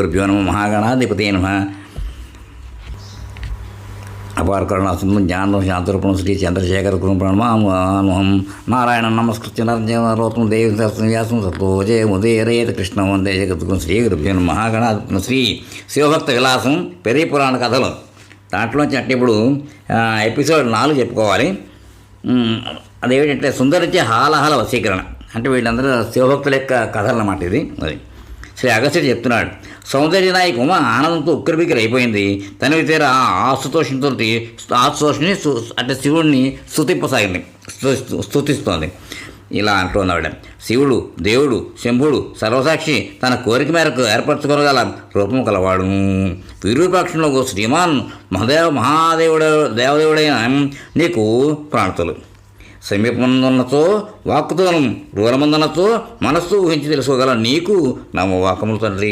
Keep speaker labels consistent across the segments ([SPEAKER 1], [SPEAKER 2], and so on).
[SPEAKER 1] గురుభ్యో నమః. మహాగణాధిపతయే నమః. అపార కరుణాసింధుం జ్ఞానం శాంతరూపం శ్రీ చంద్రశేఖర గురుం ప్రణమామ్యహం. నారాయణం నమస్కృత్య నరసింహం దేవి వ్యాసం సత్తో జయముదీరయేత కృష్ణ వందే జగద్గురు. శ్రీ గురుభ్యో నమః. మహాగణాధిపతి శ్రీ శివభక్త విలాసం పెరియ పురాణ కథలు దాంట్లోంచి అంటే ఇప్పుడు ఎపిసోడ్ 4 చెప్పుకోవాలి. అదేమిటంటే సుందరిచే హాలహల వశీకరణ. అంటే వీళ్ళందరూ శివభక్తుల యొక్క కథలు అన్నమాట ఇది. అది శ్రీ అగస్త్యుడు చెప్తున్నాడు. సౌందర్య నాయకు ఆనందంతో ఉక్కిరిబిక్కిరి అయిపోయింది. తనవి తీర ఆశుతోషంతో ఆశుతోషిని అంటే శివుడిని స్తుతిస్తోంది. ఇలా అంటున్నాడు. శివుడు దేవుడు శంభుడు సర్వసాక్షి తన కోరిక మేరకు ఏర్పరచుకోగల రూపం కలవాడు. విరూపాక్షంలో శ్రీమాన్ దేవదేవుడైన నీకు ప్రాణతులు. సమీపమందున్నతో వాక్కుతోను దూరమందున్నతో మనస్సు ఊహించి తెలుసుకోగల నీకు నమోవాకములు తండ్రి.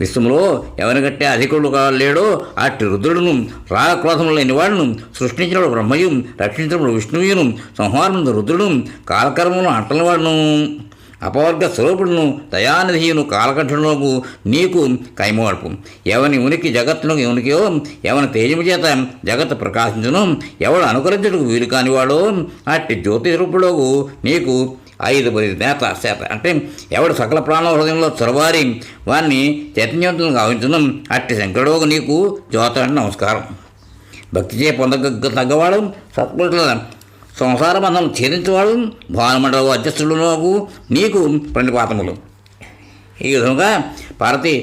[SPEAKER 1] విశ్వంలో ఎవరిగట్టే అధికుడు లేడో అట్టి రుద్రుడును రాగక్రోధములు లేని వాడును సృష్టించినప్పుడు బ్రహ్మయు రక్షించినప్పుడు విష్ణువును సంహారముందు రుద్రుడు కాలకర్మను అంటలవాడును అపవర్గ స్వరూపుడును దయానిధియును కాలకంఠులకు నీకు కైమోడుపు. ఎవని ఉనికి జగత్తును ఉనికియో ఎవని తేజము చేత జగత్తు ప్రకాశించును ఎవడు అనుకరించుటకు వీలు కానివాడో అట్టి జ్యోతి రూపులకు నీకు 5 నేత శాత. అంటే ఎవడు సకల ప్రాణ హృదయంలో చొరబారి వారిని చైతన్యవంతులను గావించును అట్టి శంకరుడు నీకు జ్యోతి అంటే నమస్కారం. భక్తిచే తగ్గవాడు సత్పురుషుల సంసార బంధం ఛేదించేవాడు భానుమండల అధ్యక్షులకు నీకు ప్రణిపాతములు. ఈ విధంగా పార్వతి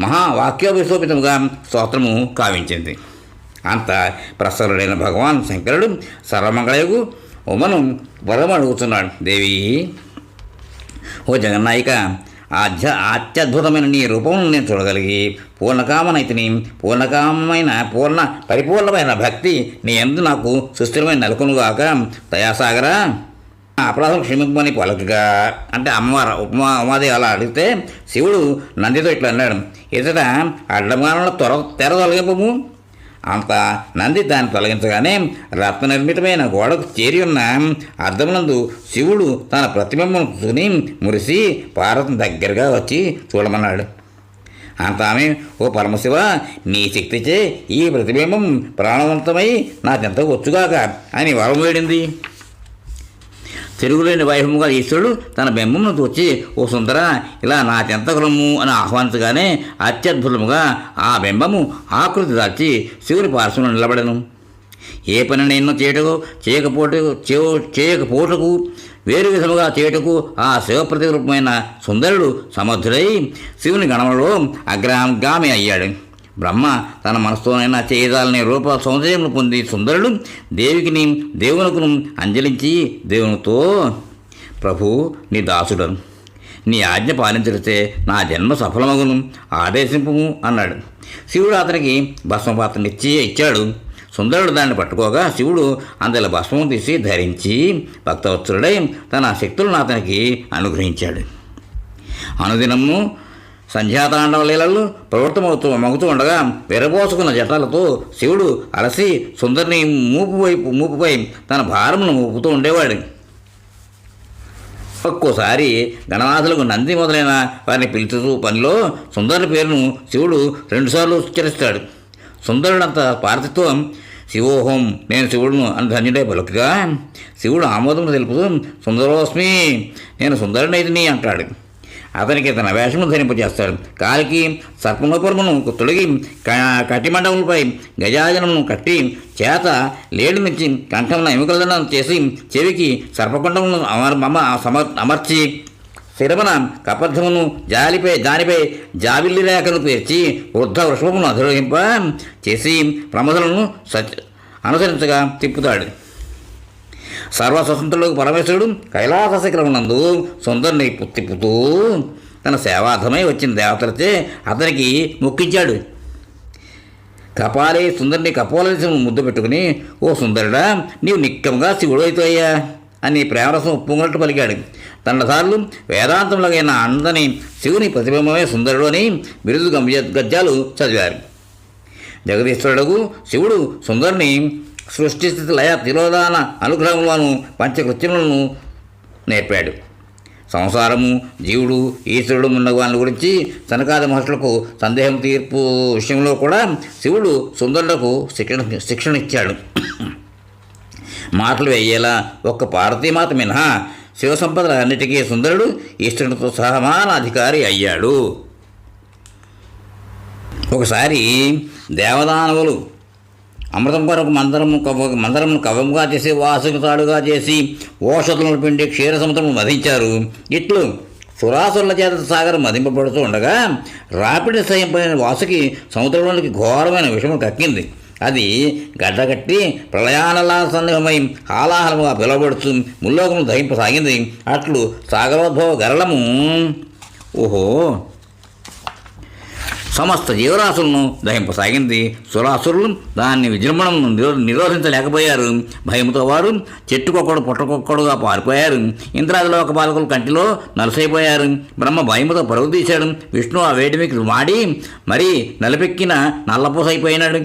[SPEAKER 1] మహావాక్యోభిశోభితముగా స్తోత్రము కావించింది. అంత ప్రసరుడైన భగవాన్ శంకరుడు సర్వమంగళయకు ఉమను వరం అడుగుతున్నాడు. దేవి ఓ జగన్నాయిక, అత్యద్భుతమైన నీ రూపమును నేను చూడగలిగి పూర్ణకామనైతిని. పరిపూర్ణమైన భక్తి నీ యందు నాకు సుస్థిరమైన నెలకొనుగాక. దయాసాగర అపరాధం క్షమింపని పలకగా అంటే అమ్మవారు ఉమాదేవి అలా అడిగితే శివుడు నందితో ఇట్లా అన్నాడు. ఇతడ అడ్డమానంలో తెర తొలగింపము. అంత నంది దాన్ని తొలగించగానే రత్న నిర్మితమైన గోడకు చేరి ఉన్న అద్దమునందు శివుడు తన ప్రతిబింబం చూని మురిసి పార్వతిని దగ్గరగా వచ్చి చూడమన్నాడు. అంత ఆమె, ఓ పరమశివ, నీ శక్తిచే ఈ ప్రతిబింబం ప్రాణవంతమై నాకెంత వచ్చుగాక అని వరం వేడింది. తిరుగులేని వైభవముగా ఈశ్వరుడు తన బింబమును వచ్చి, ఓ సుందర, ఇలా నా చెంతకులము అని ఆహ్వానించగానే అత్యద్భుతముగా ఆ బింబము ఆకృతి దాల్చి శివుని పార్శ్వంలో నిలబడను. ఏ పనిని ఎన్నో చేయకపోటకు వేరు విధముగా చేయుటకు ఆ శివప్రతిరూపమైన సుందరుడు సమర్థుడై శివుని గణములో అగ్రగామి అయ్యాడు. బ్రహ్మ తన మనసుతోనైనా చేయదాలని రూప సౌందర్యమును పొంది సుందరుడు దేవికిని దేవునకును అంజలించి దేవునితో, ప్రభు, నీ దాసుడను, నీ ఆజ్ఞ పాలించడితే నా జన్మ సఫలమగును, ఆదేశింపము అన్నాడు. శివుడు అతనికి భస్మపాత్రను ఇచ్చాడు. సుందరుడు దాన్ని పట్టుకోగా శివుడు అందులో భస్మం తీసి ధరించి భక్తవత్సరుడై తన శక్తులను అతనికి అనుగ్రహించాడు. అనుదినము సంధ్యాతాండవ లీలలు మగుతూ ఉండగా విరబోసుకున్న జటాలతో శివుడు అలసి సుందరిని మూపుపై తన భారమును మూపుతూ ఉండేవాడు. ఒక్కోసారి గణనాథులకు నంది మొదలైన వారిని పిలుచుతూ పనిలో సుందరుని పేరును శివుడు 2 సార్లు ఉచ్చరిస్తాడు. సుందరుడంత పార్వతితో, శివోహం, నేను శివుడును అని ధన్యుడై పలుకగా శివుడు ఆమోదమును తెలుపుతూ, సుందరోస్మి, నేను సుందరునైతిని అంటాడు. అతనికి తన వేషమును ధరింపజేస్తాడు. కాలికి సర్పనోపరమును తొలగి కటిమండములపై గజాజనమును కట్టి చేత లేడి నుంచి కంఠమున ఎముకలను చేసి చెవికి సర్పకొండమును అమర్చి శిరమున కపర్థమును దానిపై జాబిల్లి రేఖను పేర్చి వృద్ధ వృషభమును అధిరోహింప చేసి ప్రమదలను అనుసరించగా తిప్పుతాడు. సర్వస్వతంత్రులకు పరమేశ్వరుడు కైలాస శిఖరమునందు సుందరుని తిప్పుతూ తన సేవార్థమై వచ్చిన దేవతలచే అతనికి మొక్కించాడు. కపాలి సుందరిని కపోలరసం ముద్దు పెట్టుకుని, ఓ సుందరుడా, నీవు నిక్కముగా శివుడు అవుతాయ్యా అని ప్రేమరసం ఉప్పొంగట్టు పలికాడు. తండసార్లు వేదాంతములగైన అందని శివుని ప్రతిబింబమే సుందరుడు అని బిరుదు గద్యాలు చదివారు. జగదీశ్వరుడు శివుడు సుందరుని సృష్టిస్థితి లయ తిరోధాన అనుగ్రహములను పంచకృత్యములను నేర్పాడు. సంసారము, జీవుడు, ఈశ్వరుడు ఉన్న వాళ్ళ గురించి సనకాది మహర్షులకు సందేహం తీర్పు విషయంలో కూడా శివుడు సుందరులకు శిక్షణ ఇచ్చాడు. మాటలు వేయేలా ఒక్క పార్వతీమాత మినహా శివ సంపదలన్నిటికీ సుందరుడు ఈశ్వరుడితో సమానాధికారి అయ్యాడు. ఒకసారి దేవదానవులు అమృతం కొరకు మందరమును కవముగా చేసి వాసుకు తాడుగా చేసి ఓషధులను పిండి క్షీర సముద్రము మధించారు. ఇట్లు సురాసురుల చేత సాగరం మదింపబడుతూ ఉండగా రాపిడి సయంపైన వాసుకి సముద్రంలోనికి ఘోరమైన విషము కక్కింది. అది గడ్డగట్టి ప్రళయానలా సన్నిహమై హాలాహలముగా పిలువబడుతూ ముల్లోకము దహింపసాగింది. అట్లు సాగరోద్భవ గరళము సమస్త జీవరాశులను దహింపసాగింది. సురాసురులు దాన్ని విజృంభణను నిరోధించలేకపోయారు. భయంతో వారు చెట్టుకొక్కడు పుట్టకొక్కడుగా పారిపోయారు. ఇంద్రాదిలోక పాలకులు కంటిలో నలుసైపోయారు. బ్రహ్మ భయముతో పరుగు తీశాడు. విష్ణు ఆ వేడిమికి మాడి మరీ నలిపెక్కిన నల్లపూసైపోయినాడు.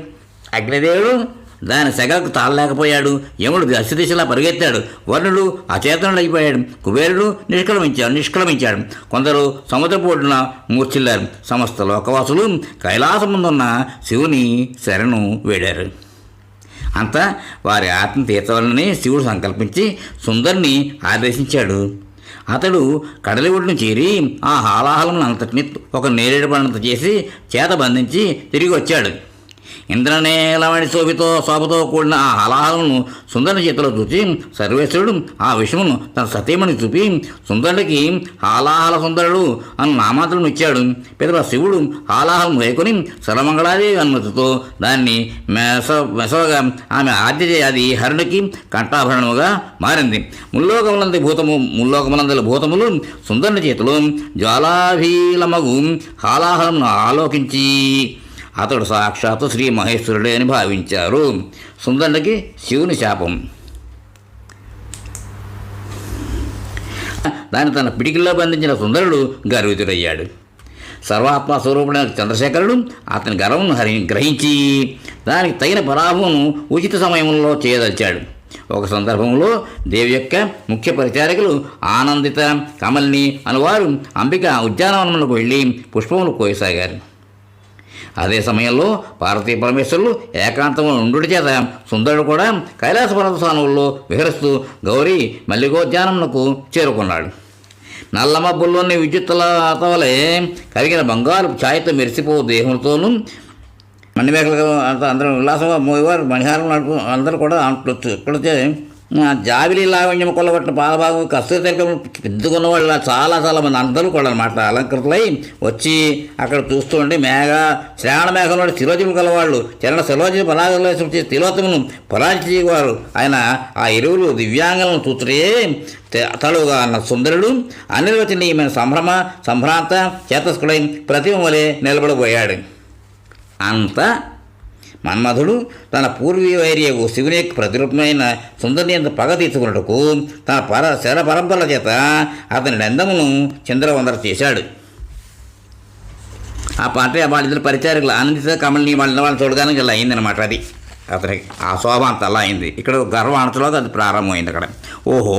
[SPEAKER 1] అగ్నిదేవుడు దాని సెగకు తాళలేకపోయాడు. యముడు దశదిశలా పరిగెత్తాడు. వర్ణుడు అచేతనుడైపోయాడు. కుబేరుడు నిష్క్రమించాడు. కొందరు సముద్రపు ఒడ్డున మూర్చిల్లారు. సమస్త లోకవాసులు కైలాసముందున్న శివుని శరణు వేడారు. అంతా వారి ఆత్మ తీర్చవాలని శివుడు సంకల్పించి సుందరిని ఆదేశించాడు. అతడు కడలి ఒడ్డును చేరి ఆ హాలాహలం అంతటిని ఒక నేరేడు పనంత చేసి చేత బంధించి తిరిగి వచ్చాడు. ఇంద్రనేలమణి శోభతో కూడిన ఆ హలాహలను సుందరుని చేతిలో చూసి సర్వేశ్వరుడు ఆ విషయమును తన సతీమణి చూపి సుందరుడికి హాలాహల సుందరుడు అన్న నామాతలను ఇచ్చాడు. పిదప శివుడు హాలాహలం వేసుకొని సర్వమంగళాది అనుమతితో దాన్ని మెసవగా ఆమె అది హరునికి కంఠాభరణముగా మారింది. ముల్లోకములందరి భూతములు సుందరుని చేతిలో జ్వాలాభీలమగు హాలాహలను ఆలోకించి అతడు సాక్షాత్తు శ్రీ మహేశ్వరుడే అని భావించారు. సుందరుడికి శివుని శాపం. దాన్ని తన పిడికిల్లో బంధించిన సుందరుడు గర్వితుడయ్యాడు. సర్వాత్మ స్వరూపుడైన చంద్రశేఖరుడు అతని గర్వమును గ్రహించి దానికి తగిన పరాభమును ఉచిత సమయంలో చేయదలిచాడు. ఒక సందర్భంలో దేవి యొక్క ముఖ్య పరిచారకులు ఆనందిత, కమలిని అనువారు అంబిక ఉద్యానవనములకు వెళ్ళి పుష్పములు కోయసాగారు. అదే సమయంలో పార్వతీ పరమేశ్వరులు ఏకాంతంలో ఉండుడి చేత సుందరుడు కూడా కైలాస పర్వత స్థానంలో విహరిస్తూ గౌరీ మల్లికోద్యానమునకు చేరుకున్నాడు. నల్లమబ్బుల్లోని విద్యుత్తులత వలె కరిగిన బంగారు ఛాయతో మెరిసిపో దేహంతోనూ మణిమేకలు అందరూ ఉల్లాసంగా మోయేవారు. మణిహారం నడుపు అందరూ కూడా ఇక్కడైతే జాబిలి లావణ్యం కొల్లగొట్టిన పాలబాగు కస్తూరి తిలకం పెద్దుకున్న వాళ్ళు చాలా మంది అందరూ కూడా అనమాట అలంకృతులై వచ్చి అక్కడ చూస్తూ ఉంటే శ్రావణ మేఘంలో శిరోజములు కలవాళ్ళు చరణ శిలోజి పరాగంలో తిలోత్తమును పరాజివారు. ఆయన ఆ ఇరువులు దివ్యాంగులను చూస్తే తలుగా అన్న సుందరుడు అనిర్వచనీయమైన సంభ్రాంత చేతస్కుడై ప్రతిమ వలె నిలబడిపోయాడు. అంత మన్మధుడు తన పూర్వీవైర్యకు శివుని యొక్క ప్రతిరూపమైన సుందరిని ఎంత పగ తీర్చుకున్నట్టుకు తన శర పరంపరల చేత అతని నందమును చంద్రవందర చేశాడు. ఆ పాట వాళ్ళిద్దరు పరిచారకులు ఆనందిత కమలిని వాళ్ళని చూడగానే ఇలా అయిందనమాట. అది అతనికి ఆ శోభ అంత అలా అయింది. ఇక్కడ గర్వ అణచలో అది ప్రారంభమైంది. అక్కడ ఓహో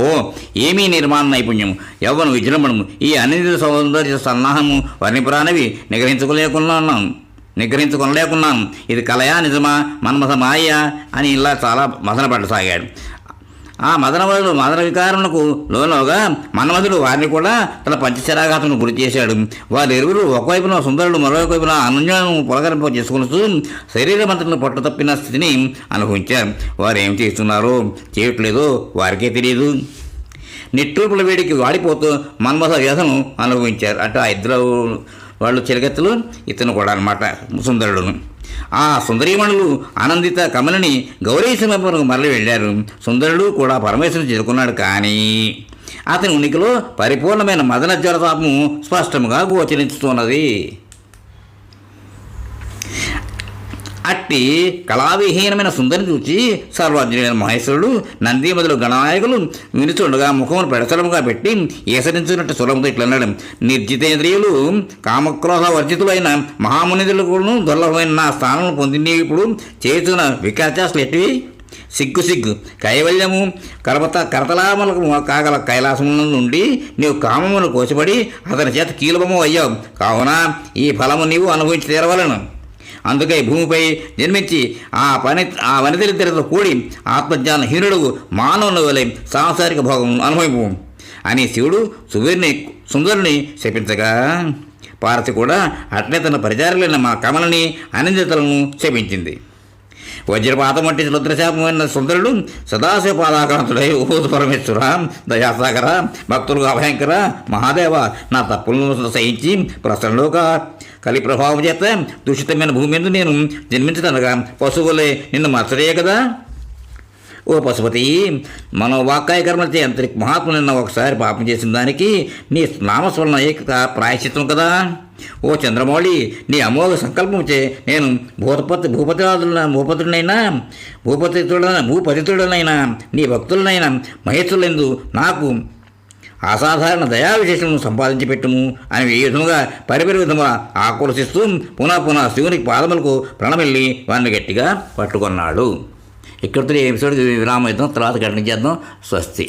[SPEAKER 1] ఏమీ నిర్మాణ నైపుణ్యము, యవ్వను విజృంభణము, ఈ అనిందిత సౌందర్య సన్నాహము వర్ణిపురానివి నిగ్రహించుకొనలేకున్నాను. ఇది కలయా నిజమా మన్మథ మాయ అని ఇలా చాలా మదనపడసాగాడు. ఆ మదన వికారములకు లోనోగా మన్మధుడు వారిని కూడా తన పంచశరాఘాతను గురి చేశాడు. వారిరువురు ఒకవైపున సుందరుడు మరోవైపున అనుజ్ఞను పొలకరింప చేసుకుని శరీరమంతను పొట్ట తప్పిన స్థితిని అనుభవించారు. వారు ఏం చేస్తున్నారో చేయట్లేదో వారికే తెలియదు. నిట్టూర్పుల వేడికి వాడిపోతూ మన్మథ వ్యధను అనుభవించారు. అటు ఆ ఇద్దరు వాళ్ళు చిరగెత్తులు, ఇతను కూడా అనమాట సుందరుడును. ఆ సుందరీమణులు ఆనందిత కమలిని గౌరీ సమీపంలో మరలి వెళ్ళారు. సుందరుడు కూడా పరమేశ్వరుని చేరుకున్నాడు. కానీ అతని ఉనికిలో పరిపూర్ణమైన మదన జ్వరతాపము స్పష్టంగా గోచరించుతున్నది. అట్టి కళావిహీనమైన సుందరిని చూచి సర్వజ్ఞుడైన మహేశ్వరుడు నంది మొదలు గణనాయకులు వినుచుండగా ముఖమును పెడసలముగా పెట్టి ఏసరించినట్టు సులభంతో ఇట్లన్నాడు. నిర్జితేంద్రియులు కామక్రోధ వర్జితులైన మహామునిదులు కూడా దుర్లభమైన నా స్థానం పొందిన ఇప్పుడు చేస్తున్న వికాచాస్తులు ఎట్టివి? సిగ్గు సిగ్గు కైవల్యము కరతలామలకు కాగల కైలాసముల నుండి నీవు కామమును కోసిపడి అతని చేత కీలుబము అయ్యావు. కావున ఈ ఫలము నీవు అనుభవించి తీరవలను. అందుకే భూమిపై జన్మించి ఆ వనితలిద్దరితో కూడి ఆత్మజ్ఞానహీనుడు మానవుని వలె సాంసారిక భోగం అనుభవింపు అని శివుడు సుందరుని శపించగా, పార్వతి కూడా అట్లే తన పరిచారులైన మా కమలని అనిందితులను శపించింది. వజ్రపాతం వంటి రుద్రశాపమైన సుందరుడు సదాశివపాదాకాంతుడై ఓ పరమేశ్వర, దయాసాగర, భక్తులుగా అభయంకర మహాదేవ, నా తప్పులను సహించి ప్రసన్నలోక కలి ప్రభావం చేత దూషితమైన భూమి మీద నేను జన్మించదనగా పశువులే నిన్ను మచ్చడే కదా. ఓ పశుపతి, మనం వాక్కాయ కర్మలచే అంతరికి మహాత్ములైన ఒకసారి పాపం చేసిన దానికి నీ నామస్మరణ ఏకత ప్రాయశ్చిత్తం కదా. ఓ చంద్రమౌళి, నీ అమోఘ సంకల్పంచే నేను భూపతితుడనైనా నీ భక్తులనైనా మహేశ్వరులందు నాకు అసాధారణ దయా విశేషమును సంపాదించి పెట్టుము అని ఈ విధముగా పరిపరి విధముగా ఆక్రోశిస్తూ పునః శివునికి పాదములకు ప్రణమిల్లి వారిని గట్టిగా పట్టుకున్నాడు. ఇక్కడితో ఈ ఎపిసోడ్ విరామం ఇద్దాం, తర్వాత కంటిన్యూ చేద్దాం. స్వస్తి.